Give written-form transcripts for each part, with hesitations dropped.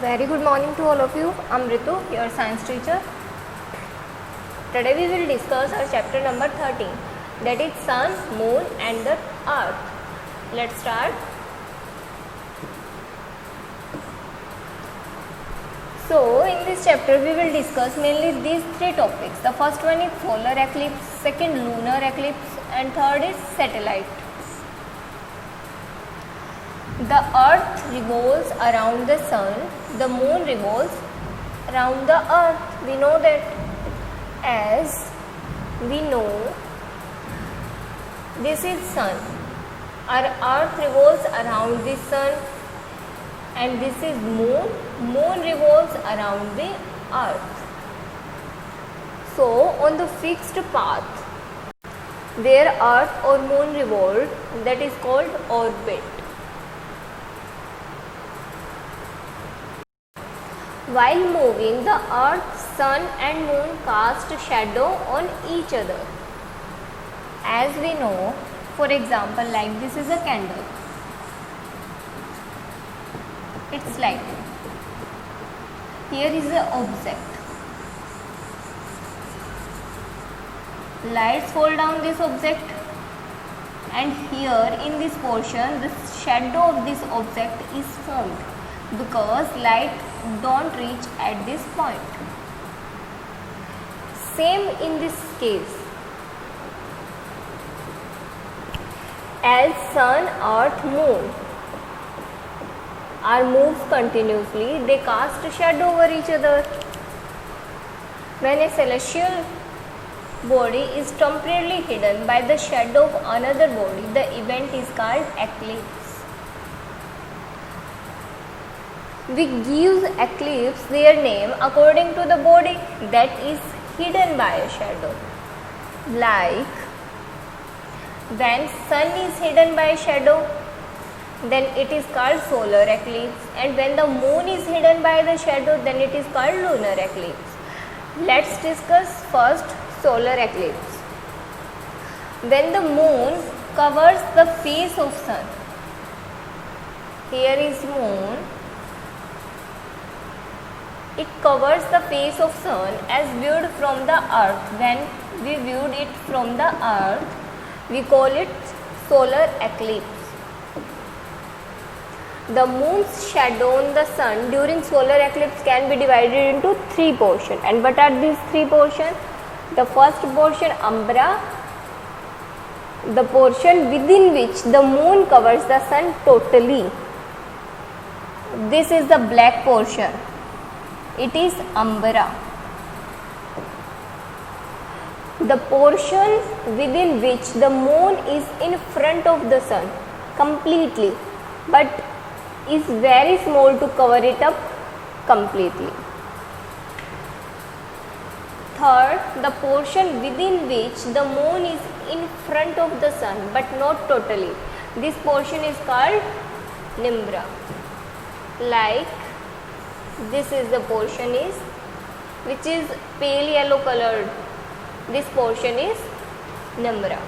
Very good morning to all of you. I'm Ritu, your science teacher. Today we will discuss our chapter number 13, that is Sun, Moon and the Earth. Let's start. So in this chapter we will discuss mainly these three topics. The first one is solar eclipse, second lunar eclipse and third is satellite. The earth revolves around the sun, the moon revolves around the earth. We know that. As we know, this is sun. Our earth revolves around the sun, and this is moon. Moon revolves around the earth. So on the fixed path where earth or moon revolve, that is called orbit. While moving, the earth, sun and moon cast shadow on each other. As we know, for example, like this is a candle. It's light. Here is the object. Lights fall down this object, and here in this portion the shadow of this object is formed because light don't reach at this point. Same in this case. As sun, earth, moon are moves continuously, they cast a shadow over each other. When a celestial body is temporarily hidden by the shadow of another body, the event is called eclipse. We give eclipse their name according to the body that is hidden by a shadow. Like when sun is hidden by a shadow, then it is called solar eclipse, and when the moon is hidden by the shadow, then it is called lunar eclipse. Let's discuss first solar eclipse. When the moon covers the face of sun, here is moon. It covers the face of sun as viewed from the earth. When we viewed it from the earth, we call it solar eclipse. The moon's shadow on the sun during solar eclipse can be divided into three portions. And what are these three portions? The first portion, umbra, the portion within which the moon covers the sun totally. This is the black portion. It is umbra. The portion within which the moon is in front of the sun completely, but is very small to cover it up completely. Third, the portion within which the moon is in front of the sun but not totally. This portion is called nimbra. Like this is the portion is which is pale yellow colored. This portion is nimbra.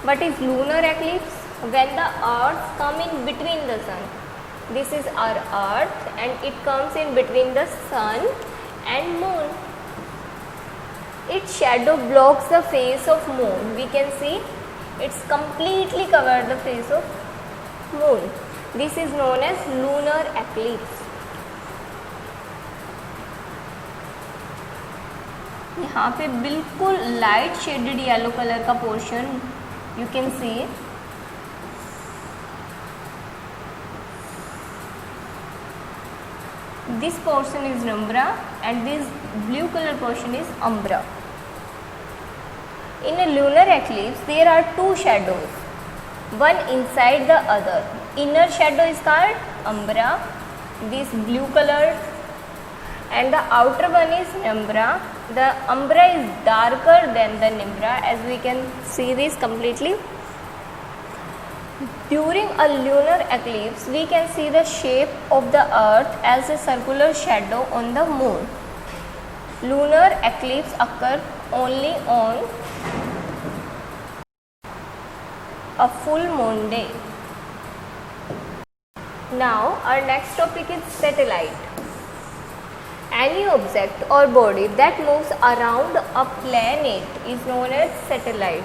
What is lunar eclipse? When the earth come in between the sun. This is our earth and it comes in between the sun and moon. Its shadow blocks the face of moon. We can see it's completely covered the face of moon. This is known as lunar eclipse. यहाँ पे बिल्कुल light shaded yellow colour का portion you can see. This portion is nimbra and this blue color portion is umbra. In a lunar eclipse, there are two shadows, one inside the other. Inner shadow is called umbra, this blue color, and the outer one is nimbra. The umbra is darker than the nimbra, as we can see this completely. During a lunar eclipse, we can see the shape of the earth as a circular shadow on the moon. Lunar eclipse occur only on a full moon day. Now our next topic is satellite. Any object or body that moves around a planet is known as satellite.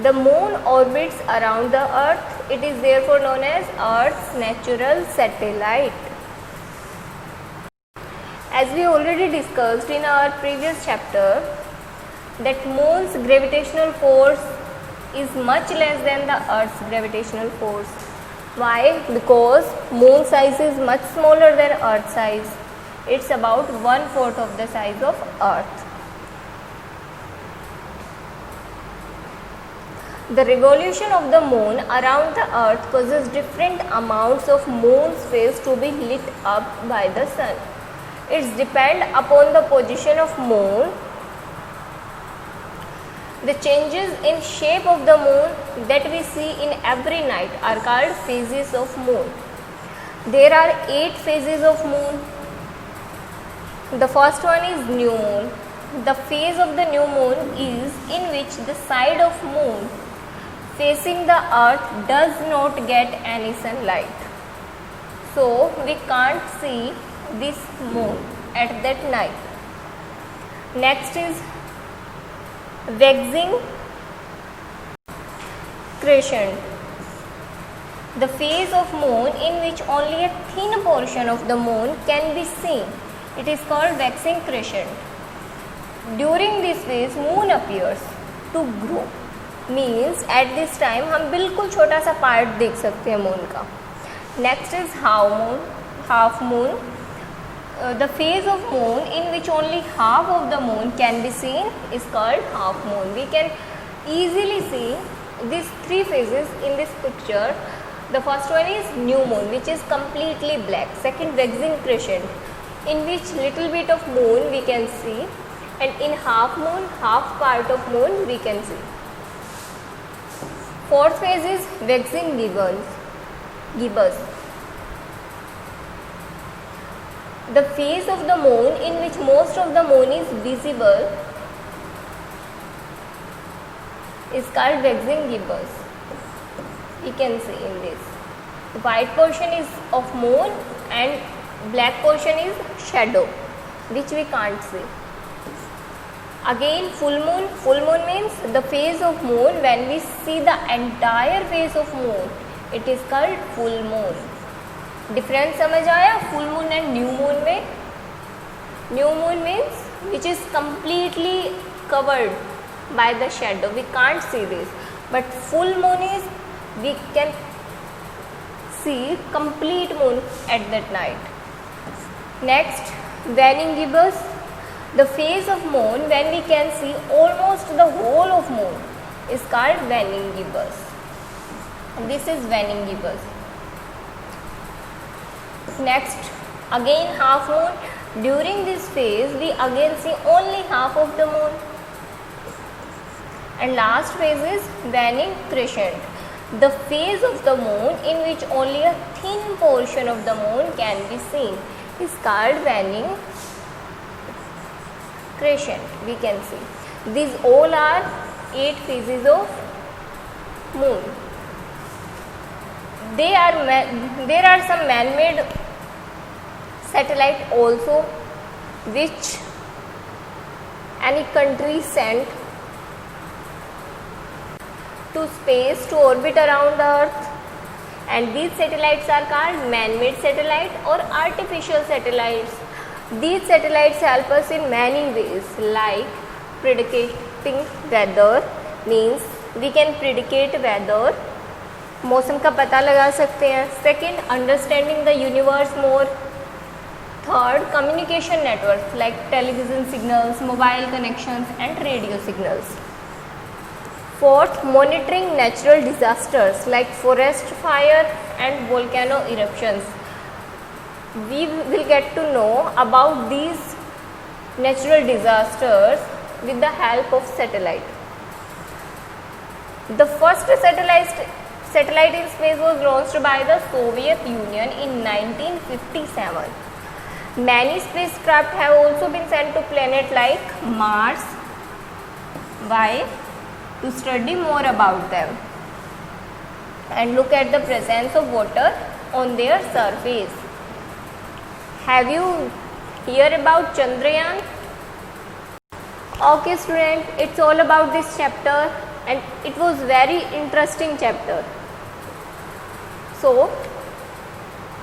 The moon orbits around the earth. It is therefore known as Earth's natural satellite. As we already discussed in our previous chapter, that moon's gravitational force is much less than the earth's gravitational force. Why? Because moon size is much smaller than earth size. It's about 1/4 of the size of earth. The revolution of the moon around the earth causes different amounts of moon's phase to be lit up by the sun. It's depend upon the position of moon. The changes in shape of the moon that we see in every night are called phases of moon. There are 8 phases of moon. The first one is new moon. The phase of the new moon is in which the side of moon facing the earth does not get any sunlight. So we can't see this moon at that night. Next is waxing crescent. The phase of moon in which only a thin portion of the moon can be seen. It is called waxing crescent. During this phase moon appears to grow. Means at this time हम बिल्कुल छोटा सा part देख सकते हैं moon का. Next is half moon. The phase of moon in which only half of the moon can be seen is called half moon. We can easily see these 3 phases in this picture. The first one is new moon, which is completely black. Second, waxing crescent, in which little bit of moon we can see, and in half moon, half part of moon we can see. Fourth phase is waxing gibbous. The phase of the moon in which most of the moon is visible is called waxing gibbous. You can see in this. The white portion is of moon and black portion is shadow, which we can't see. Again, full moon. Full moon means the phase of moon when we see the entire face of moon. It is called full moon. Difference समझ आया full moon and new moon में? New moon means which is completely covered by the shadow. We can't see this. But full moon is we can see complete moon at that night. Next, waning gibbous. The phase of moon when we can see almost the whole of moon is called waning gibbous. This is waning gibbous. Next, again half moon. During this phase we again see only half of the moon. And last phase is waning crescent. The phase of the moon in which only a thin portion of the moon can be seen is called waning crescent. We can see these all are 8 phases of moon. There are some man-made satellite also which any country sent to space to orbit around the earth, and these satellites are called man-made satellite or artificial satellites. These satellites help us in many ways, like predicting weather, means we can predicate weather, मौसम का पता लगा सकते हैं. Second, understanding the universe more. Third, communication networks like television signals, mobile connections and radio signals. Fourth, monitoring natural disasters like forest fire and volcano eruptions. We will get to know about these natural disasters with the help of satellite. The first satellite in space was launched by the Soviet Union in 1957. Many spacecraft have also been sent to planets like Mars. Why? To study more about them and look at the presence of water on their surface. Have you heard about Chandrayaan? Okay student, it's all about this chapter and it was very interesting chapter. So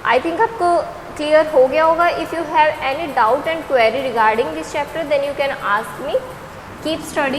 I think आपको clear हो गया होगा. If you have any doubt and query regarding this chapter, then you can ask me. Keep studying.